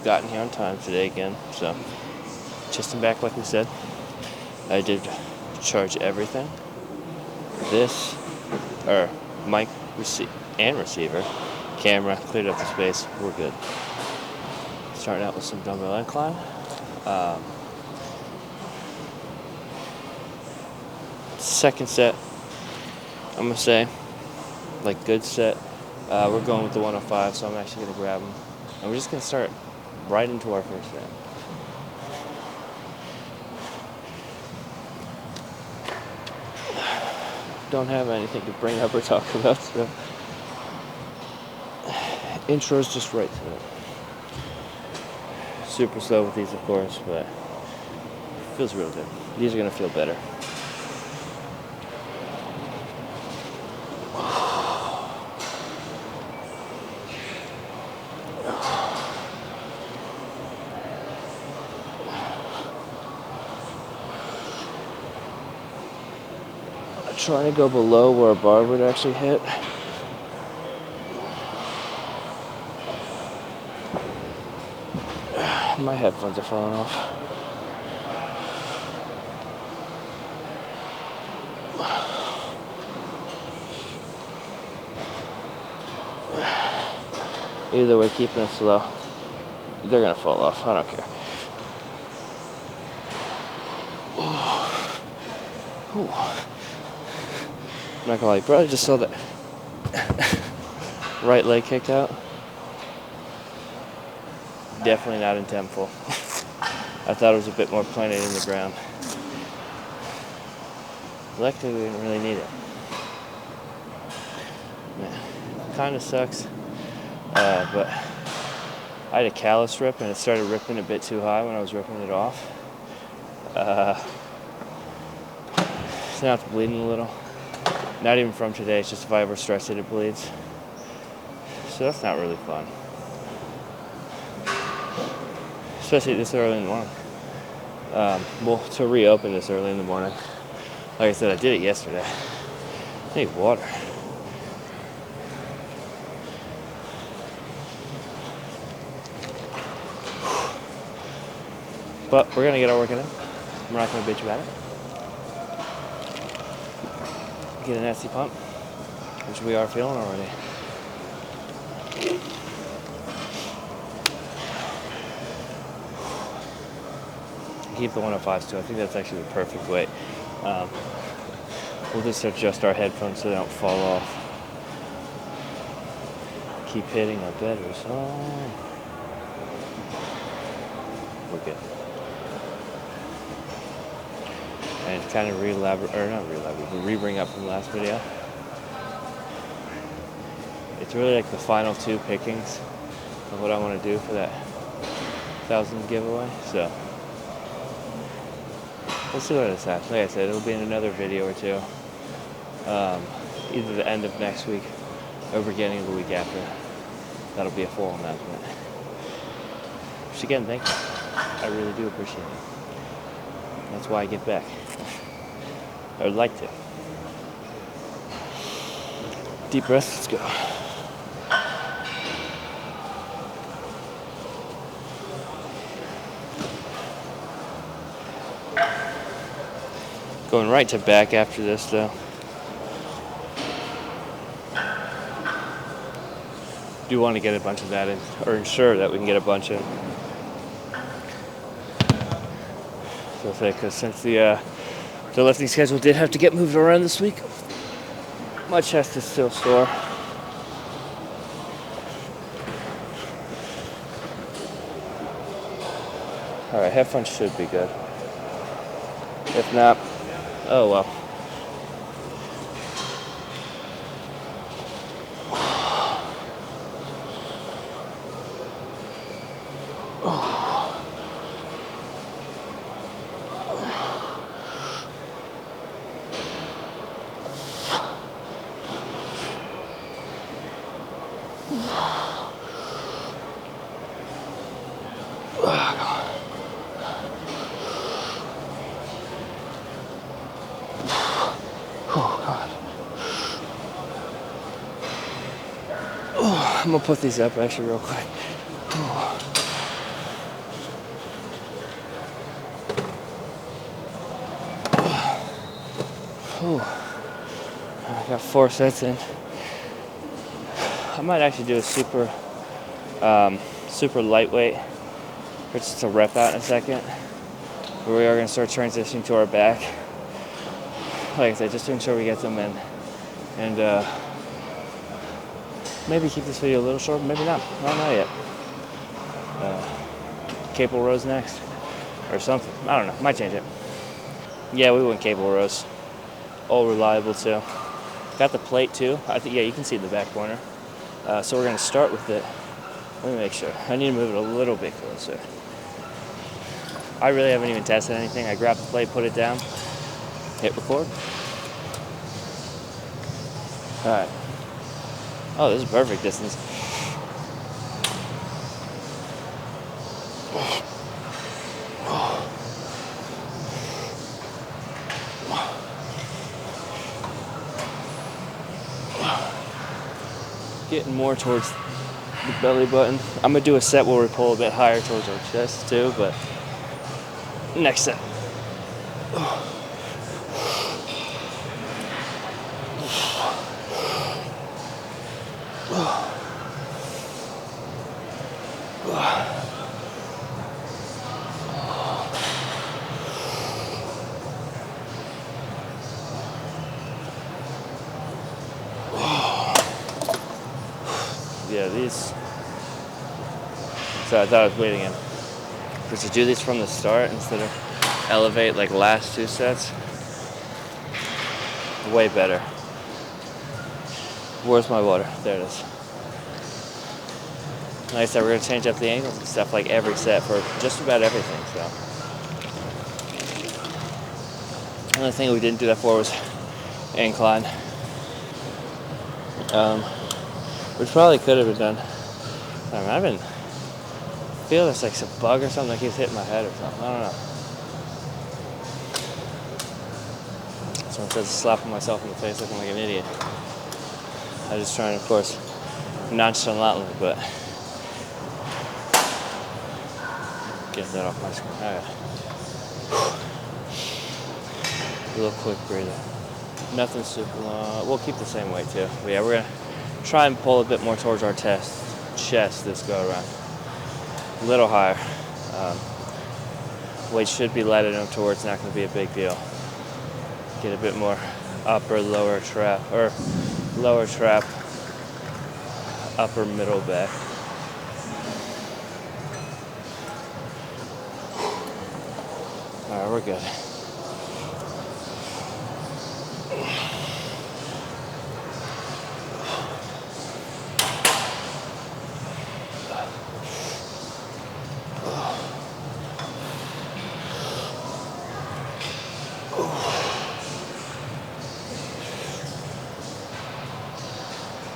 gotten here on time today again, so chest and back like we said. I did charge everything. This, or mic and receiver, camera, cleared up the space, we're good. Starting out with some dumbbell incline. Second set, I'm gonna say, like good set. We're going with the 105, so I'm actually gonna grab them. And we're just gonna start right into our first set. Don't have anything to bring up or talk about, so intro's just right to it. Super slow with these, of course, but feels real good. These are gonna feel better. Trying to go below where a bar would actually hit. My headphones are falling off. Either way, keeping it slow. They're gonna fall off, I don't care. Ooh. I'm not gonna lie, bro, I just saw that right leg kick out. Definitely not intentful. I thought it was a bit more planted in the ground. Luckily, we didn't really need it. Kind of sucks, but I had a callus rip and it started ripping a bit too high when I was ripping it off. So now it's bleeding a little. Not even from today, it's just if I overstretch it, it bleeds. So that's not really fun. Especially this early in the morning. Well, to reopen this early in the morning. Like I said, I did it yesterday. I need water. But we're gonna get our workout in. We're not gonna bitch about it. Get a nasty pump, which we are feeling already. Keep the 105s too. I think that's actually the perfect weight. We'll just adjust our headphones so they don't fall off. Keep hitting our better song. We're good. And kind of re-bring up from the last video. It's really like the final two pickings of what I want to do for that 1,000 giveaway. So we'll see what it's at. Like I said, it'll be in another video or two. Either the end of next week or beginning of the week after. That'll be a full announcement. Which again, thank you. I really do appreciate it. That's why I get back. I would like to. Deep breath, let's go. Going right to back after this though. Do want to get a bunch of that in, or ensure that we can get a bunch in. So because since the lifting schedule did have to get moved around this week, my chest is still sore. Alright, headphones should be good. If not, oh well. I'm gonna put these up actually real quick. Whew. I got 4 sets in. I might actually do a super lightweight, or just a rep out in a second. But we are going to start transitioning to our back. Like I said, just to ensure we get them in. And maybe keep this video a little short, maybe not. I don't know yet. Cable rows next. Or something. I don't know. Might change it. Yeah, we went cable rows. All reliable too. Got the plate too. Yeah, you can see the back corner. So we're going to start with it. Let me make sure. I need to move it a little bit closer. I really haven't even tested anything. I grabbed the plate, put it down, hit record. Alright. Oh, this is perfect distance. Getting more towards the belly button. I'm going to do a set where we pull a bit higher towards our chest too, but next set. Yeah, these. So I thought I was waiting in. But to do these from the start instead of elevate like last 2 sets, way better. Where's my water? There it is. Like I said, we're going to change up the angles and stuff like every set for just about everything. So, another thing we didn't do that for was incline. Which probably could have been done. I mean, I've been feel there's like some bug or something that keeps hitting my head or something. I don't know. So instead of slapping myself in the face looking like an idiot, I just trying, of course, nonchalantly, but get that off my screen. Alright. A little quick breather. Nothing super long. We'll keep the same weight too. But yeah, we're gonna try and pull a bit more towards our chest this go around. A little higher. Weight should be light enough to where it's not going to be a big deal. Get a bit more upper, lower trap, or lower trap, upper middle back. Alright, we're good.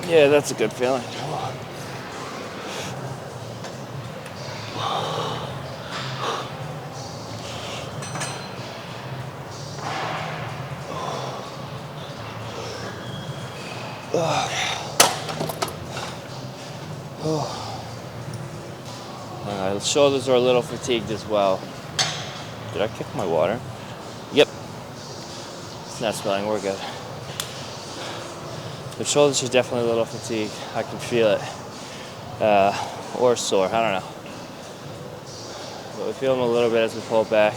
Yeah, that's a good feeling. The shoulders are a little fatigued as well. Did I kick my water? Yep. It's not spilling, we're good. The shoulders are definitely a little fatigued. I can feel it. Or sore, I don't know. But we feel them a little bit as we pull back.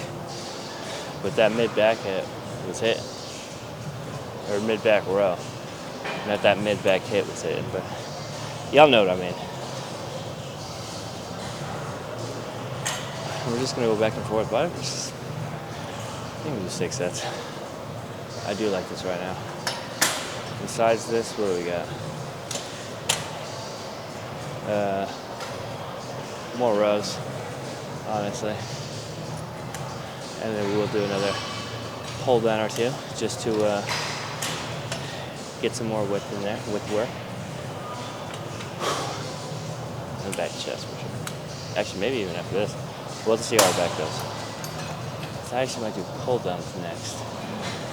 But that mid-back hit was hitting. Or mid-back row. Not that mid-back hit was hitting, but y'all know what I mean. We're just going to go back and forth, but I think we'll do 6 sets. I do like this right now. Besides this, what do we got? More rows, honestly. And then we'll do another pull down or 2, just to get some more width in there, width work. And back chest for sure. Actually, maybe even after this. We'll have to see how our back goes. So I actually might do pull downs next,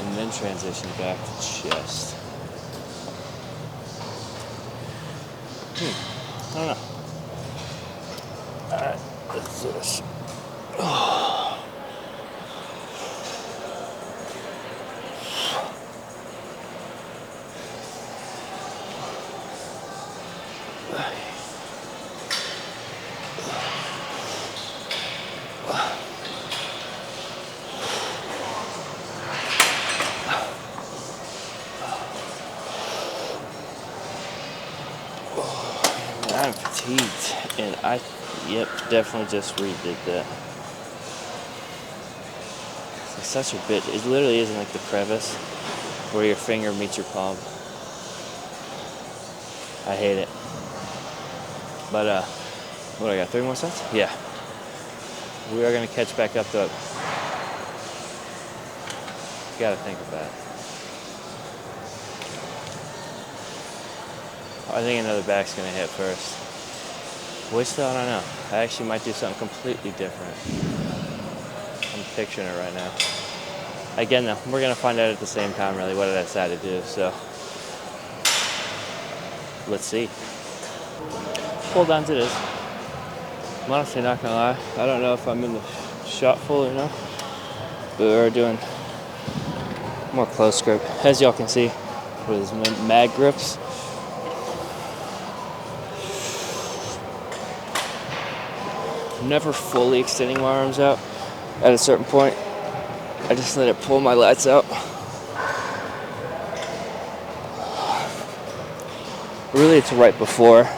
and then transition back to chest. I don't know. Alright, let's do this. I'm fatigued, and yep, definitely just redid that. It's such a bitch. It literally isn't like the crevice where your finger meets your palm. I hate it. But, what, I got 3 more sets? Yeah. We are going to catch back up, though. Got to think about it. I think another back's going to hit first. Which, though, I don't know. I actually might do something completely different. I'm picturing it right now. Again, though, we're going to find out at the same time, really, what I decide to do, so let's see. Pulldowns it is. I'm honestly not going to lie. I don't know if I'm in the shot full or not, but we're doing more close grip. As y'all can see, with these mag grips. I'm never fully extending my arms out at a certain point. I just let it pull my lats out. Really, it's right before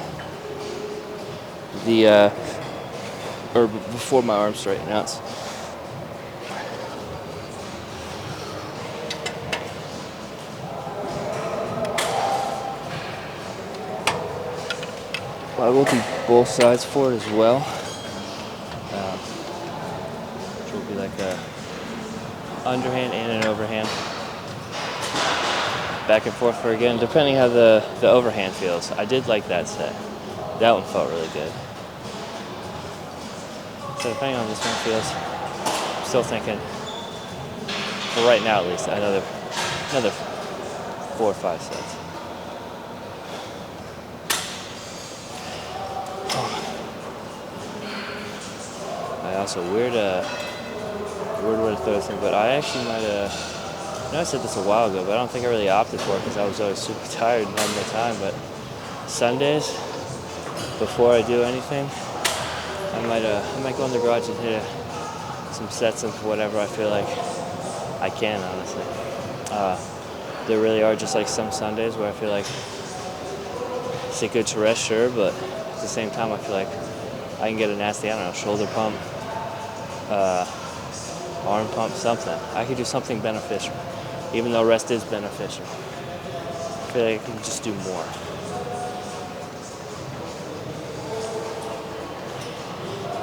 before my arms straighten out. I will do both sides for it as well. Which will be like a underhand and an overhand. Back and forth for again, depending how the overhand feels. I did like that set. That one felt really good. So depending on how this one feels, I'm still thinking, for right now at least, another 4 or 5 sets. I also weird way to throw this thing, but I actually might I know I said this a while ago, but I don't think I really opted for it because I was always super tired and had no time. But Sundays, before I do anything, I might go in the garage and hit some sets of whatever I feel like I can, honestly. There really are just like some Sundays where I feel like it's good to rest, sure, but at the same time I feel like I can get a nasty, I don't know, shoulder pump, arm pump, something. I could do something beneficial, even though rest is beneficial. I feel like I can just do more.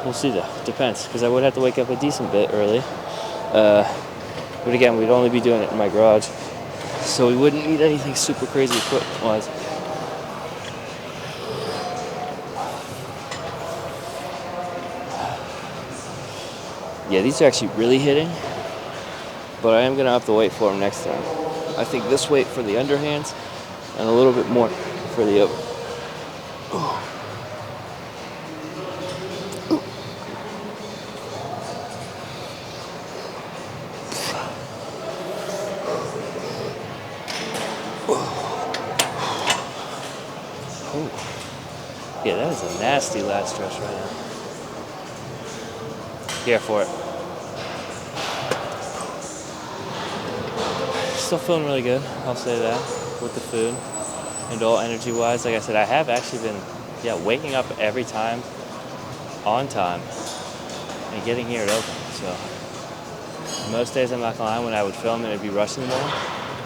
We'll see though, depends, because I would have to wake up a decent bit early. But again, we'd only be doing it in my garage, so we wouldn't need anything super crazy equipment-wise. Yeah, these are actually really hitting, but I am going to have to wait for them next time. I think this weight for the underhands and a little bit more for the over. Yeah, that is a nasty lat stretch right now. Here for it. Still feeling really good, I'll say that, with the food and all energy-wise. Like I said, I have actually been, waking up every time on time and getting here at open. So most days, I'm not gonna lie, when I would film and it'd be rushing in the morning,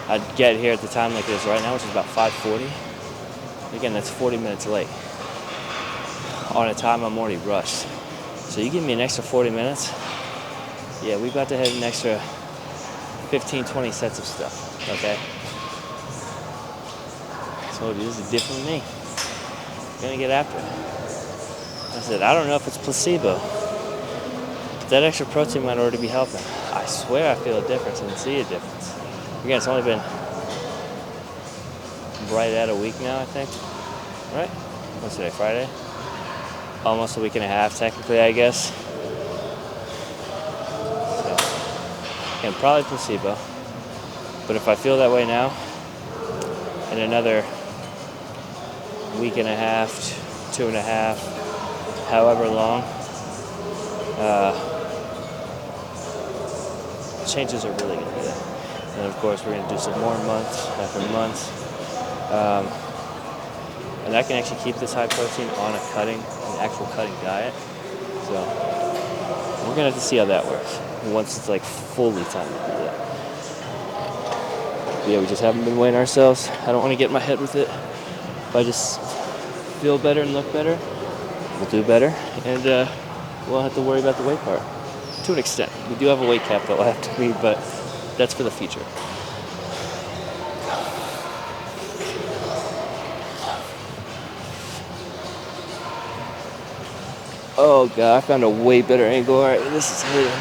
I'd get here at the time like it is right now, which is about 5:40. Again, that's 40 minutes late on a time I'm already rushed. So you give me an extra 40 minutes, yeah, we about to hit an extra 15, 20 sets of stuff, okay? So this is different than me. I'm gonna get after it. I said, I don't know if it's placebo, but that extra protein might already be helping. I swear I feel a difference and see a difference. Again, it's only been right at a week now, I think, right? What's today, Friday? Almost a week and a half, technically, I guess. So, again, probably placebo. But if I feel that way now, in another week and a half, 2.5, however long, changes are really going to be there. And of course, we're going to do some more months after months. And that can actually keep this high protein on an actual cutting diet. So we're gonna have to see how that works once it's like fully time to do that. But yeah, we just haven't been weighing ourselves. I don't want to get in my head with it. If I just feel better and look better, we'll do better, and we'll have to worry about the weight part to an extent. We do have a weight cap that we'll have to meet, but that's for the future. Oh god, I found a way better angle. All right, this is hurting.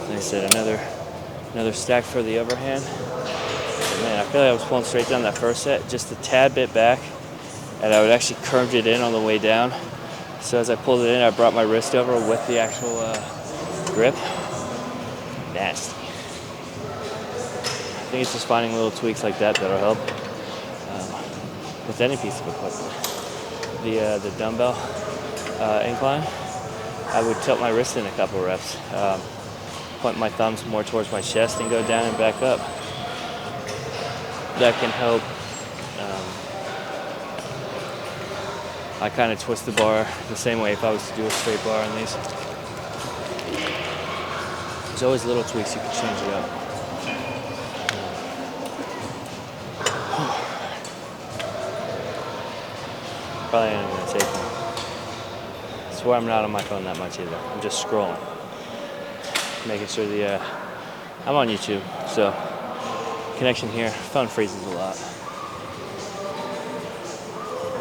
Like I said, another stack for the overhand. And man, I feel like I was pulling straight down that first set, just a tad bit back, and I would actually curved it in on the way down. So as I pulled it in, I brought my wrist over with the actual grip. Nasty. I think it's just finding little tweaks like that that'll help with any piece of equipment. The dumbbell incline, I would tilt my wrist in a couple reps, point my thumbs more towards my chest and go down and back up. That can help. I kind of twist the bar the same way if I was to do a straight bar on these. There's always little tweaks you can change it up. Probably ain't gonna take one. I swear I'm not on my phone that much either. I'm just scrolling, making sure I'm on YouTube, so connection here. Phone freezes a lot,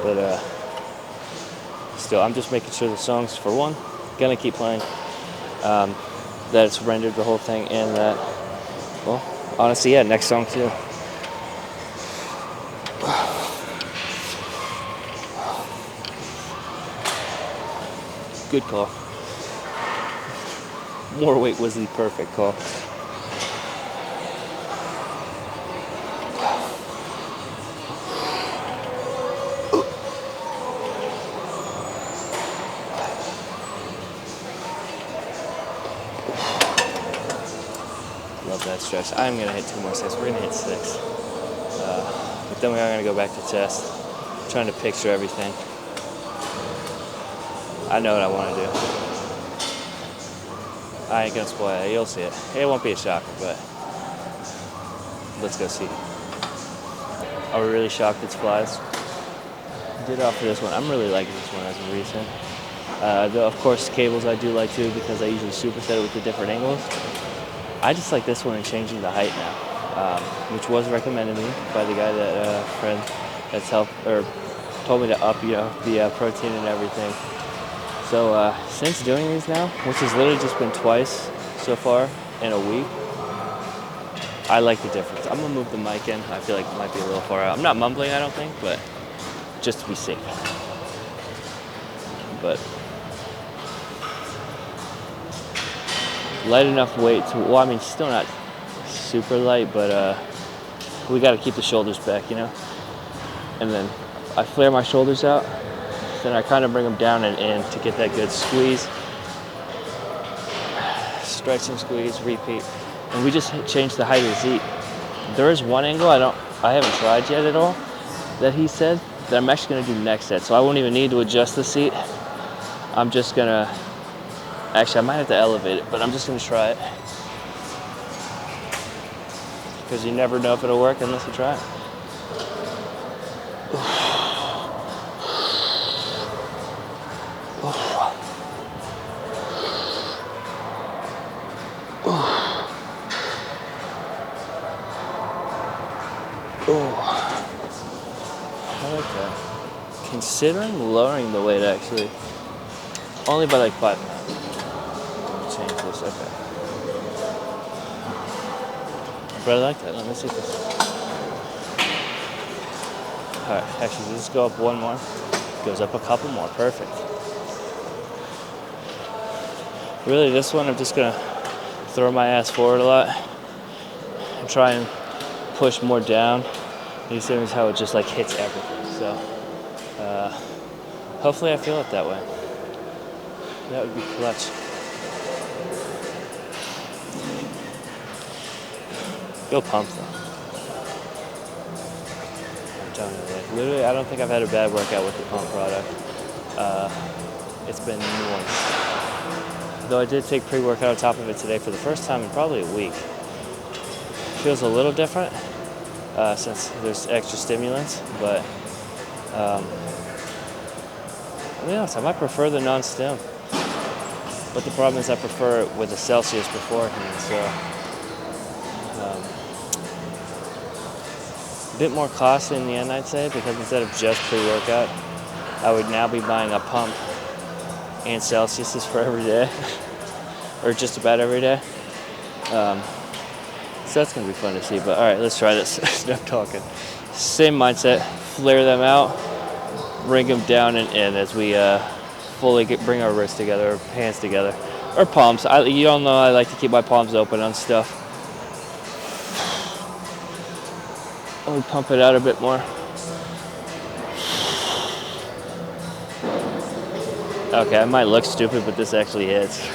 but still, I'm just making sure the songs, for one, gonna keep playing. That it's rendered the whole thing, and that, well, honestly, yeah, next song too. Good call. More weight was the perfect call. Love that stretch. I'm going to hit 2 more sets. We're going to hit 6. But then we are going to go back to chest. I'm trying to picture everything. I know what I want to do. I ain't going to spoil it. You'll see it. It won't be a shocker, but let's go see. Are we really shocked it's flies? Did offer this one. I'm really liking this one as a recent. Though, of course, cables I do like too because I usually superset it with the different angles. I just like this one and changing the height now, which was recommended to me by the guy friend that's helped or told me to up the protein and everything. So since doing these now, which has literally just been twice so far in a week, I like the difference. I'm gonna move the mic in. I feel like it might be a little far out. I'm not mumbling, I don't think, but just to be safe. But light enough weight to, well, I mean, still not super light, but we got to keep the shoulders back, you know? And then I flare my shoulders out, then I kind of bring them down and in to get that good squeeze. Stretch and squeeze, repeat. And we just changed the height of the seat. There is one angle I haven't tried yet at all that he said that I'm actually going to do next set. So I won't even need to adjust the seat. I'm just going to, actually I might have to elevate it, but I'm just going to try it. Because you never know if it'll work unless you try it. I like that. Considering lowering the weight actually, only by like 5 pounds. Change this, okay. But I like that. Let me see this. Alright, actually, let's go up one more. Goes up a couple more. Perfect. Really, this one, I'm just going to throw my ass forward a lot and try and push more down. You see how it just like hits everything. So, hopefully I feel it that way. That would be clutch. Go pump though. I'm telling you, like, literally, I don't think I've had a bad workout with the pump product. It's been nuanced. Though I did take pre-workout on top of it today for the first time in probably a week. Feels a little different since there's extra stimulants, but I'll be honest, I might prefer the non-stim. But the problem is I prefer it with the Celsius beforehand, so a bit more costly in the end, I'd say, because instead of just pre-workout, I would now be buying a pump and Celsius for every day, or just about every day. So that's gonna be fun to see. But all right, let's try this. Enough talking. Same mindset. Flare them out, bring them down and in as we fully bring our wrists together, or hands together, or palms. You all know I like to keep my palms open on stuff. Let me pump it out a bit more. Okay, I might look stupid, but this actually hits.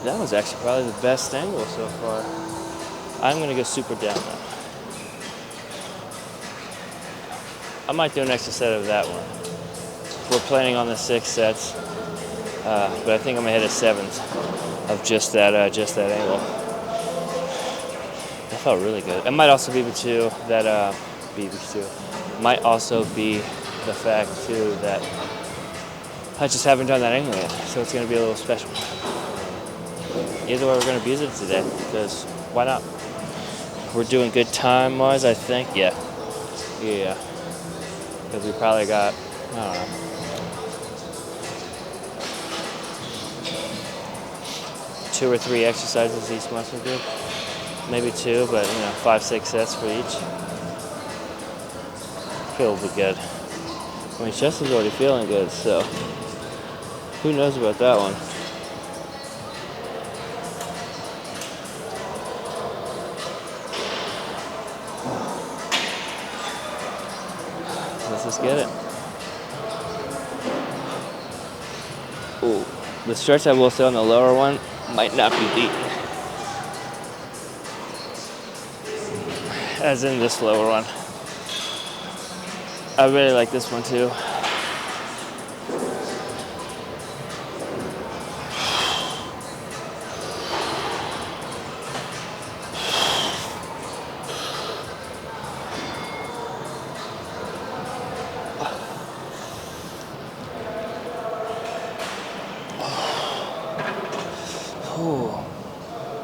That was actually probably the best angle so far. I'm gonna go super down now. I might do an extra set of that one. We're planning on the 6 sets, but I think I'm gonna hit a 7th of just that angle. That felt really good. It might also be might also be the fact too that I just haven't done that angle yet, so it's gonna be a little special. Either way, we're going to abuse it today, because why not? We're doing good time-wise, I think. Yeah. Because we probably got, I don't know, 2 or 3 exercises each muscle group. Maybe 2, but 5, 6 sets for each. Feel will be good. I mean, chest is already feeling good, so who knows about that one? Let's just get it. Ooh, the stretch I will say on the lower one might not be deep. As in this lower one. I really like this one too.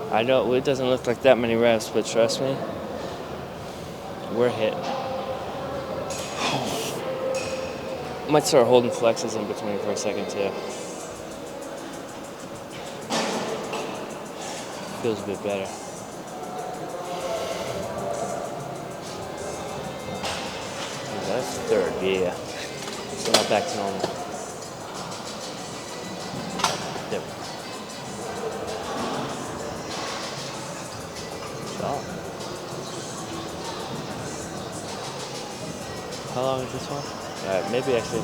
I know it doesn't look like that many reps, but trust me, we're hitting. Might start holding flexes in between for a second too. Feels a bit better. That's 3rd, yeah. So now back to normal. There we go. How long is this one? Alright, maybe actually,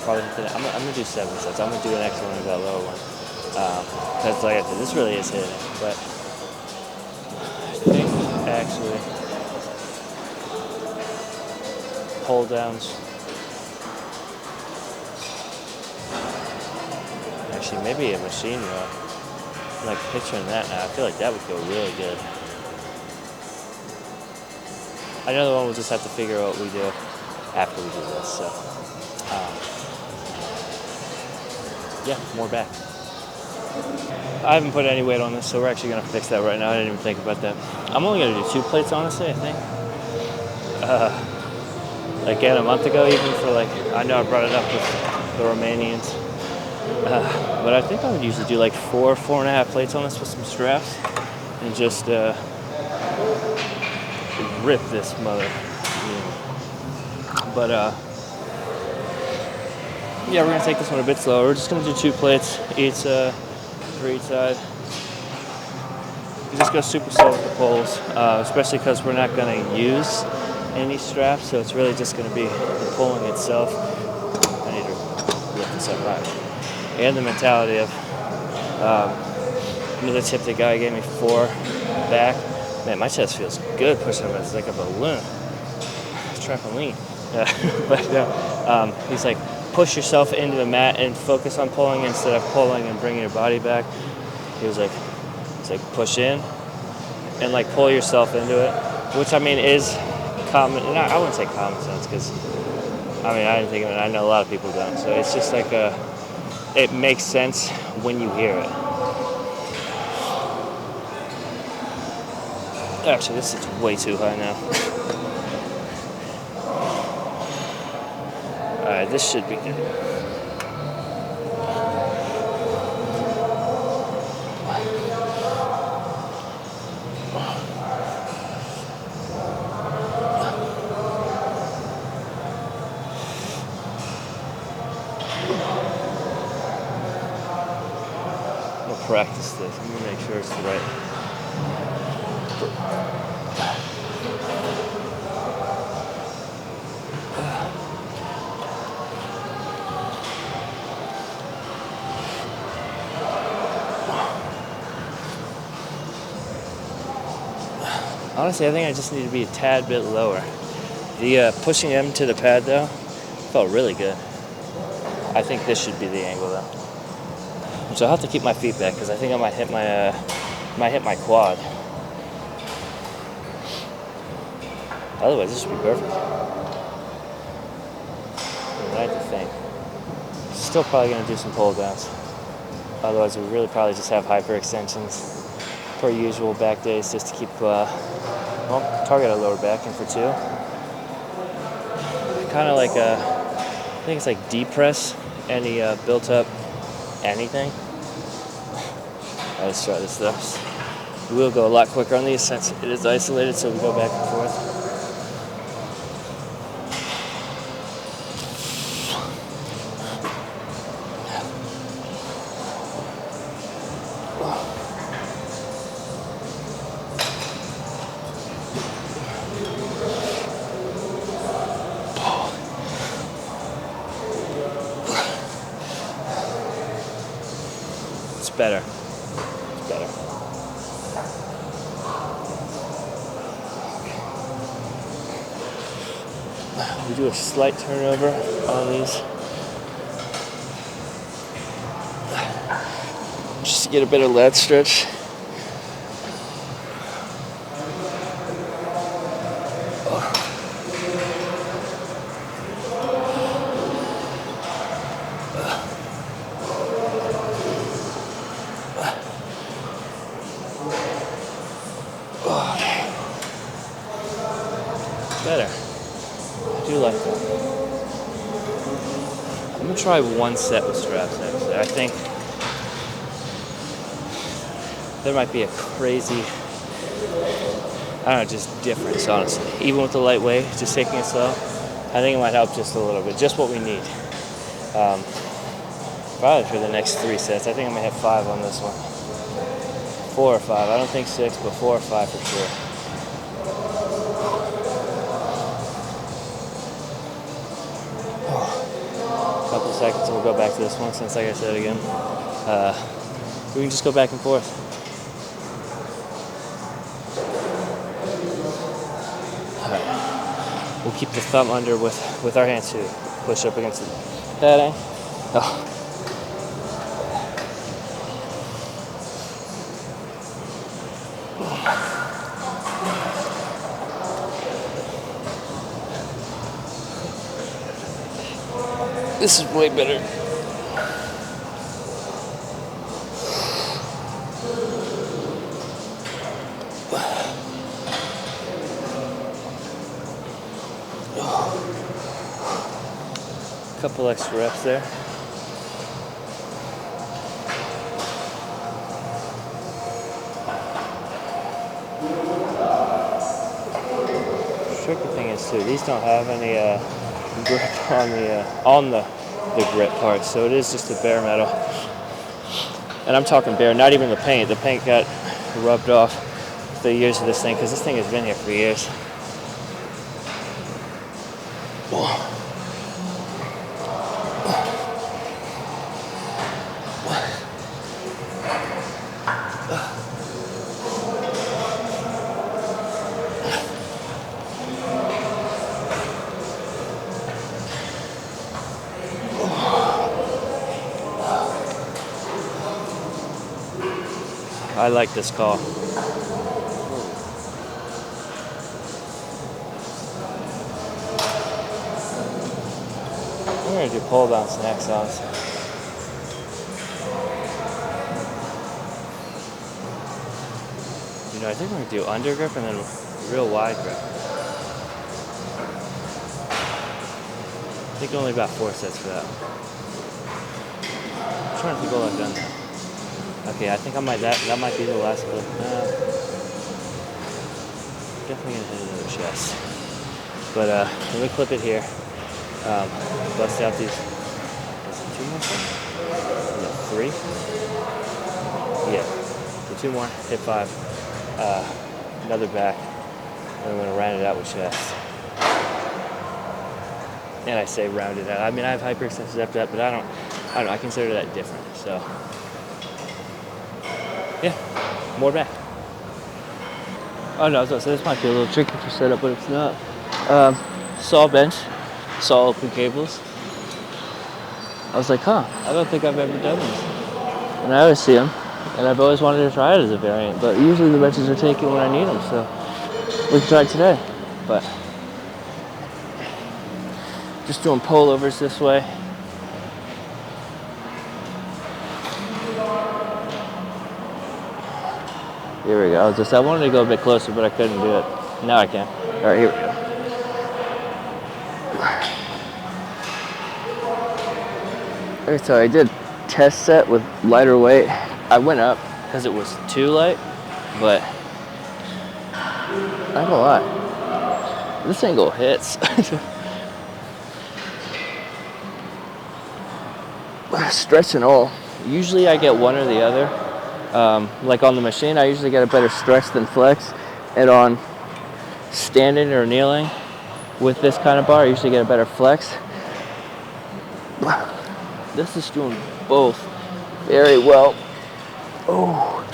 probably I'm gonna do 7 sets. I'm gonna do an extra one of that lower one. Because like I said, this really is hitting. But I think actually, pulldowns. Actually, maybe a machine row. I'm like picturing that now. I feel like that would go really good. Another one we'll just have to figure out what we do after we do this. So, yeah, more back. I haven't put any weight on this, so we're actually gonna fix that right now. I didn't even think about that. I'm only gonna do 2 plates, honestly. I think. Again, a month ago, even for like, I know I brought it up with the Romanians, but I think I would usually do like 4.5 plates on this with some straps, and just rip this mother. But yeah, we're gonna take this one a bit slower. We're just gonna do 2 plates each for each side. We just go super slow with the pulls, especially because we're not gonna use any straps, so it's really just gonna be the pulling itself. I need to lift this up high. And the mentality of another tip the guy gave me for back. Man, my chest feels good pushing them. It's like a balloon. Trampoline. But he's like, push yourself into the mat and focus on pulling instead of pulling and bringing your body back. He was like, push in and like pull yourself into it, which I mean is common. I wouldn't say common sense because I mean I didn't think of it. I know a lot of people don't. So it's just like it makes sense when you hear it. Actually, this is way too high now. Alright, this should be good. We'll practice this. I'm gonna make sure it's the right. Honestly, I think I just need to be a tad bit lower. The pushing them to the pad though felt really good. I think this should be the angle though. So I'll have to keep my feet back because I think I might hit my quad. Otherwise, this should be perfect. I have to think. Still probably gonna do some pull downs. Otherwise, we really probably just have hyperextensions per usual back days just to keep target our lower back in for 2. Kind of like I think it's like deep press any built up anything. Let's try this though. We will go a lot quicker on these since it is isolated, so we go back and forth. Better. It's better. We do a slight turnover on these. Just to get a bit of lat stretch. Better. I do like that. I'm gonna try 1 set with straps actually. I think there might be a crazy, I don't know, just difference honestly. Even with the lightweight, just taking it slow, I think it might help just a little bit. Just what we need. Probably for the next 3 sets. I think I might have 5 on this one. 4 or 5. I don't think 6, but 4 or 5 for sure. Couple seconds and we'll go back to this one since like I said again, we can just go back and forth. Alright. We'll keep the thumb under with our hands too. Push up against the padding. Oh. This is way better. Couple extra reps there. Tricky thing is too, these don't have any grip on the grip part. So it is just a bare metal. And I'm talking bare, not even the paint. The paint got rubbed off the years of this thing because this thing has been here for years. I like this call. We're going to do pull-downs next on. You know, I think we're going to do under grip and then real wide grip. I think only about 4 sets for that. I'm trying to think what I've done now. Okay, I think I might, that might be the last clip. Definitely gonna hit another chest. But let me clip it here. Bust out these, is it 2 more sets? No, 3? Yeah, so 2 more, hit 5. Another back, and I'm gonna round it out with chest. And I say round it out. I mean, I have hyperextensions after that, but I don't know, I consider that different, so. Yeah, more back. Oh no, so this might be a little tricky for setup, but it's not. Saw bench, saw open cables. I was like, huh, I don't think I've ever done this. And I always see them, and I've always wanted to try it as a variant, but usually the benches are taken when I need them, so we can try it today. But just doing pullovers this way. Here we go. I wanted to go a bit closer, but I couldn't do it. Now I can. All right, here we go. Okay, so I did test set with lighter weight. I went up because it was too light, but not gonna lie, this angle hits. Stretch and all. Usually I get one or the other. Like on the machine, I usually get a better stretch than flex, and on standing or kneeling with this kind of bar, I usually get a better flex. This is doing both very well. Oh.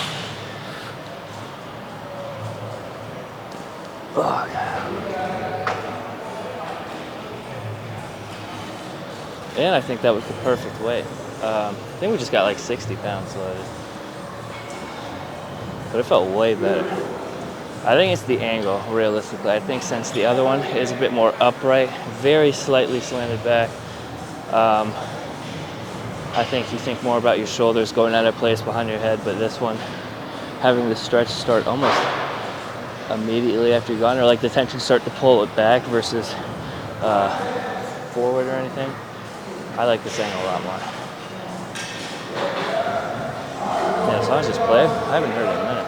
Oh, yeah. And I think that was the perfect weight. I think we just got like 60 pounds loaded. But it felt way better. I think it's the angle, realistically. I think since the other one is a bit more upright, very slightly slanted back, I think you think more about your shoulders going out of place behind your head, but this one, having the stretch start almost immediately after you're gone, or like the tension start to pull it back versus forward or anything. I like this angle a lot more. Yeah, as long as it's played, I haven't heard it in a minute.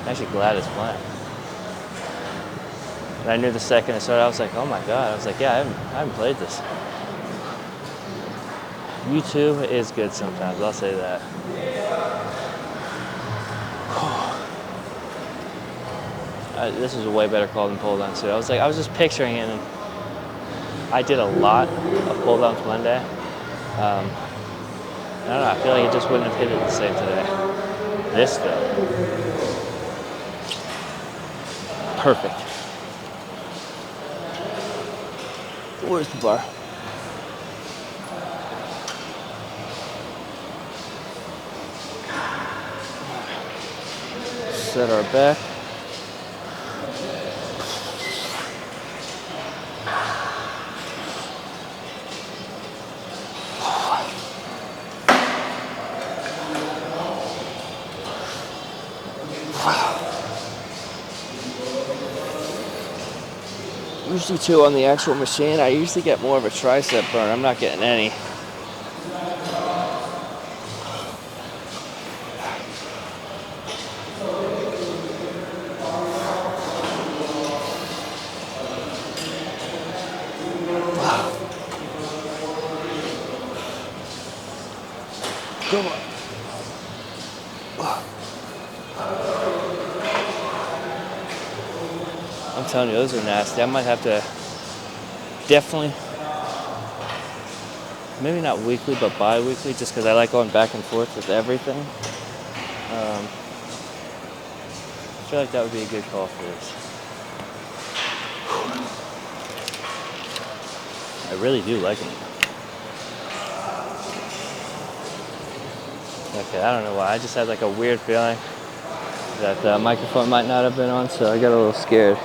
I'm actually glad it's playing. And I knew the second it started, I was like, oh my God. I was like, yeah, I haven't played this. U2 is good sometimes, I'll say that. This is a way better call than pull downs too. I was just picturing it, and I did a lot of pull downs Monday. I don't know, I feel like it just wouldn't have hit it the same today. This though, perfect. Where's the bar? Set our back. Usually too on the actual machine, I usually get more of a tricep burn. I'm not getting any. Wow. telling you, those are nasty. I might have to definitely, maybe not weekly, but bi-weekly, just because I like going back and forth with everything. I feel like that would be a good call for this. I really do like it. Okay, I don't know why. I just had like a weird feeling that the microphone might not have been on, so I got a little scared.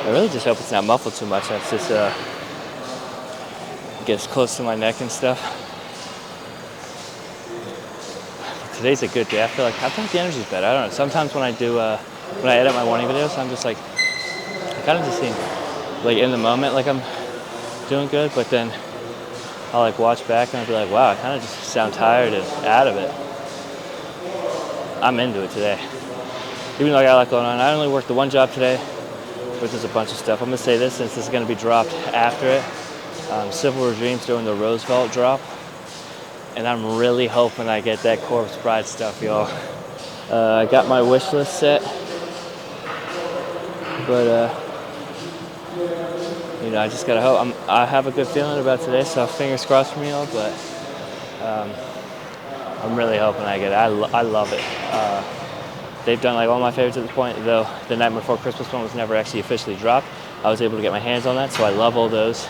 I really just hope it's not muffled too much. That's just gets close to my neck and stuff. Today's a good day. I feel like the energy's better. I don't know. Sometimes when I edit my morning videos, I'm just like, I kind of just seem like in the moment like I'm doing good, but then I'll like watch back and I'll be like, wow, I kind of just sound tired and out of it. I'm into it today. Even though I got a lot going on. I only worked the one job today, but there's a bunch of stuff. I'm going to say this since this is going to be dropped after it. Civil Regime's doing the Roosevelt drop, and I'm really hoping I get that Corpse Bride stuff, y'all. I got my wish list set, but you know, I just gotta hope. I have a good feeling about today, so fingers crossed for me, all. But I'm really hoping I get it. I love it. They've done like all my favorites at this point, though the Night Before Christmas one was never actually officially dropped. I was able to get my hands on that, so I love all those.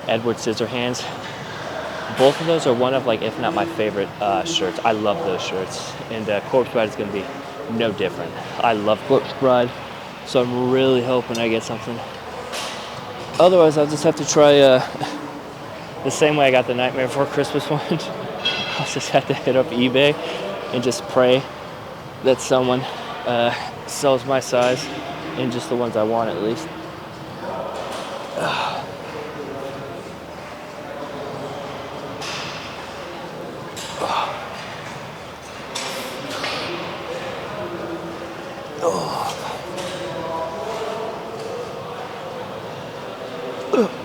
Edward Scissorhands. Both of those are one of, like, if not my favorite shirts. I love those shirts, and Corpse Bride is going to be no different. I love Corpse Bride, so I'm really hoping I get something. Otherwise, I'll just have to try the same way I got the Nightmare Before Christmas one. I'll just have to hit up eBay and just pray that someone sells my size and just the ones I want at least.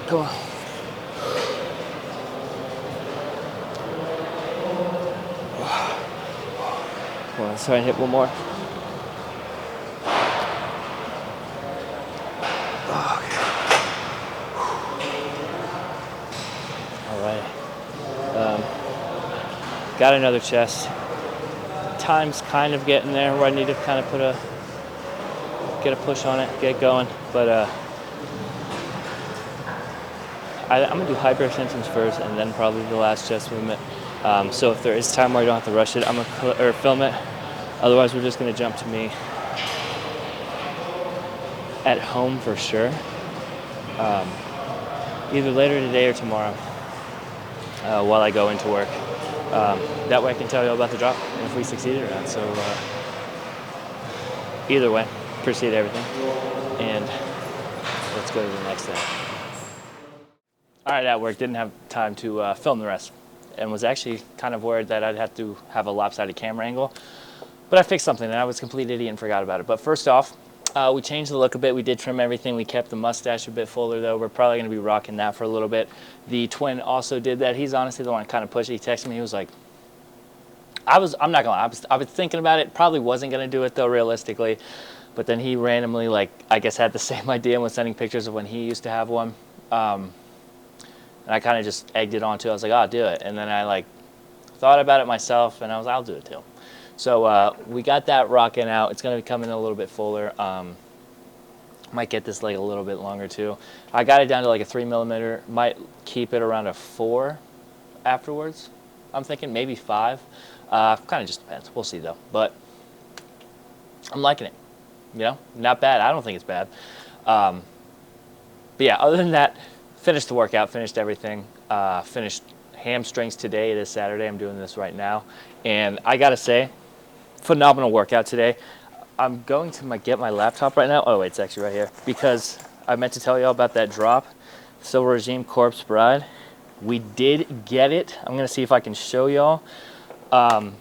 Come on. Come on, let's try and hit one more. All right. Got another chest. Time's kind of getting there where I need to kind of get a push on it, get going, but I'm gonna do hyperextensions first, and then probably the last chest movement. So if there is time where I don't have to rush it, I'm gonna film it. Otherwise, we're just gonna jump to me at home for sure. Either later today or tomorrow, while I go into work. That way, I can tell you all about the drop and if we succeeded or not. So either way, appreciate everything, and let's go to the next thing. All right, at work, didn't have time to film the rest, and was actually kind of worried that I'd have to have a lopsided camera angle, but I fixed something, and I was a complete idiot and forgot about it. But first off, we changed the look a bit. We did trim everything. We kept the mustache a bit fuller, though. We're probably going to be rocking that for a little bit. The twin also did that. He's honestly the one kind of pushed it. He texted me. He was like, I'm not going to lie. I was thinking about it. Probably wasn't going to do it, though, realistically. But then he randomly, like, I guess had the same idea and was sending pictures of when he used to have one. And I kind of just egged it on too. I was like, I'll do it. And then I like thought about it myself, and I was, I'll do it too. So we got that rocking out. It's going to be coming a little bit fuller. Might get this leg a little bit longer too. I got it down to like a 3mm. Might keep it around a 4 afterwards. I'm thinking maybe 5. Kind of just depends. We'll see though. But I'm liking it. You know, not bad. I don't think it's bad. But yeah, other than that, finished the workout, finished everything, finished hamstrings today. It is Saturday. I'm doing this right now. And I got to say, phenomenal workout today. I'm going to get my laptop right now. Oh, wait, it's actually right here. Because I meant to tell you all about that drop. Civil Regime Corpse Bride. We did get it. I'm going to see if I can show y'all. But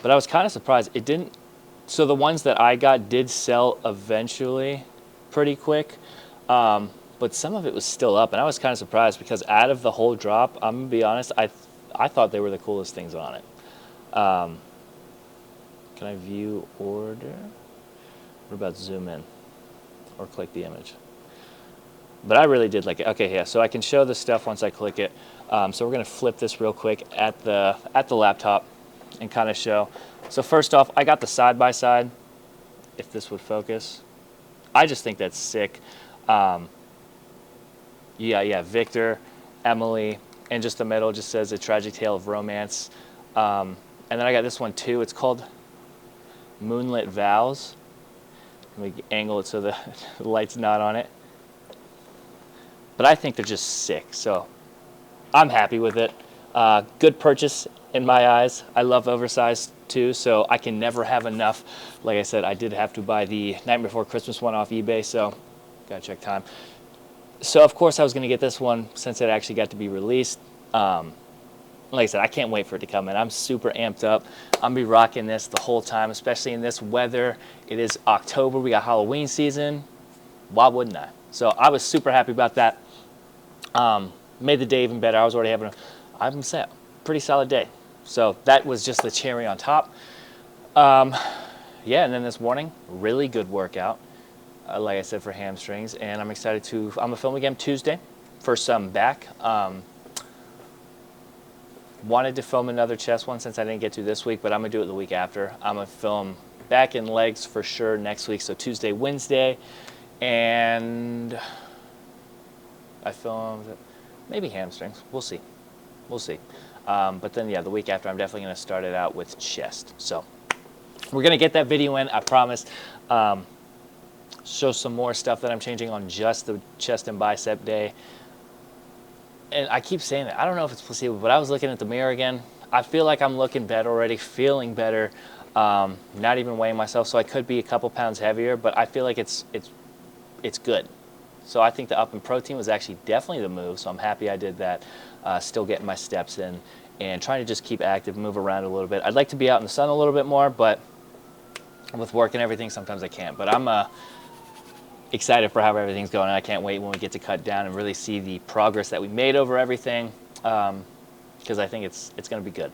I was kind of surprised. It didn't. So the ones that I got did sell eventually pretty quick. But some of it was still up, and I was kind of surprised because out of the whole drop, I'm going to be honest, I thought they were the coolest things on it. Can I view order? What about zoom in or click the image? But I really did like it. Okay, yeah, so I can show the stuff once I click it. So we're gonna flip this real quick at the laptop and kind of show. So first off, I got the side-by-side, if this would focus. I just think that's sick. Yeah, Victor, Emily, and just the middle just says A Tragic Tale of Romance. And then I got this one too. It's called Moonlit Vows. Let me angle it so the light's not on it. But I think they're just sick, so I'm happy with it. Good purchase in my eyes. I love oversized too, so I can never have enough. Like I said, I did have to buy the Night Before Christmas one off eBay, so gotta check time. So of course I was gonna get this one since it actually got to be released. Like I said, I can't wait for it to come in. I'm super amped up. I'm gonna be rocking this the whole time, especially in this weather. It is October, we got Halloween season. Why wouldn't I? So I was super happy about that. Made the day even better. I was already having a pretty solid day. So that was just the cherry on top. Yeah, and then this morning, really good workout. Like I said, for hamstrings, and I'm excited I'm gonna film again Tuesday for some back. Wanted to film another chest one since I didn't get to this week, but I'm gonna do it the week after. I'm gonna film back and legs for sure next week, so Tuesday, Wednesday, and I filmed maybe hamstrings. We'll see. But then, yeah, the week after, I'm definitely gonna start it out with chest. So we're gonna get that video in, I promise. Show some more stuff that I'm changing on just the chest and bicep day. And I keep saying it, I don't know if it's placebo, but I was looking at the mirror again. I feel like I'm looking better already, feeling better, not even weighing myself, so I could be a couple pounds heavier, but I feel like it's good. So I think the up in protein was actually definitely the move, so I'm happy I did that. Still getting my steps in and trying to just keep active, move around a little bit. I'd like to be out in the sun a little bit more, but with work and everything, sometimes I can't. But I'm excited for how everything's going. I can't wait when we get to cut down and really see the progress that we made over everything, because I think it's going to be good.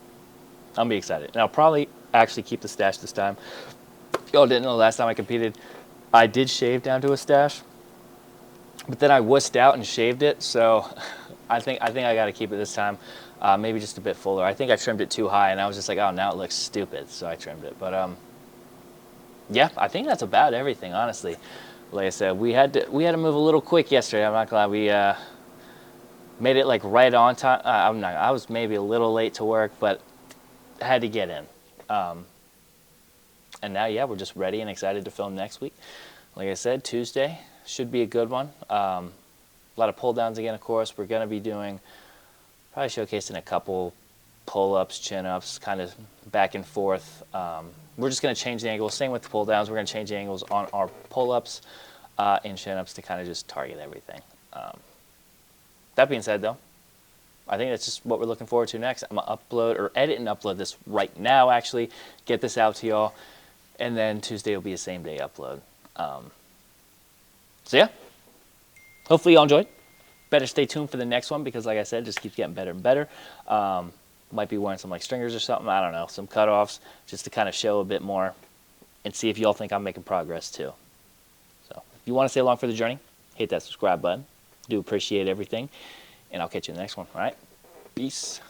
I'm going to be excited. And I'll probably actually keep the stash this time. If y'all didn't know, last time I competed, I did shave down to a stash, but then I wussed out and shaved it, so I think I got to keep it this time. Maybe just a bit fuller. I think I trimmed it too high, and I was just like, oh, now it looks stupid, so I trimmed it. But yeah, I think that's about everything, honestly. Like I said, we had to move a little quick yesterday. I'm not glad we made it like right on time. I was maybe a little late to work, but had to get in. And now, yeah, we're just ready and excited to film next week. Like I said, Tuesday should be a good one. A lot of pull downs again, of course. We're going to be doing, probably showcasing a couple pull-ups, chin-ups, kind of back and forth. We're just going to change the angles. Same with the pull downs. We're going to change the angles on our pull-ups and chin-ups to kind of just target everything. That being said, though, I think that's just what we're looking forward to next. I'm going to upload or edit and upload this right now, actually. Get this out to y'all. And then Tuesday will be a same-day upload. So, yeah. Hopefully y'all enjoyed. Better stay tuned for the next one because, like I said, it just keeps getting better and better. Might be wearing some like stringers or something. I don't know. Some cutoffs just to kind of show a bit more and see if y'all think I'm making progress too. So if you want to stay along for the journey, hit that subscribe button. Do appreciate everything. And I'll catch you in the next one. All right? Peace.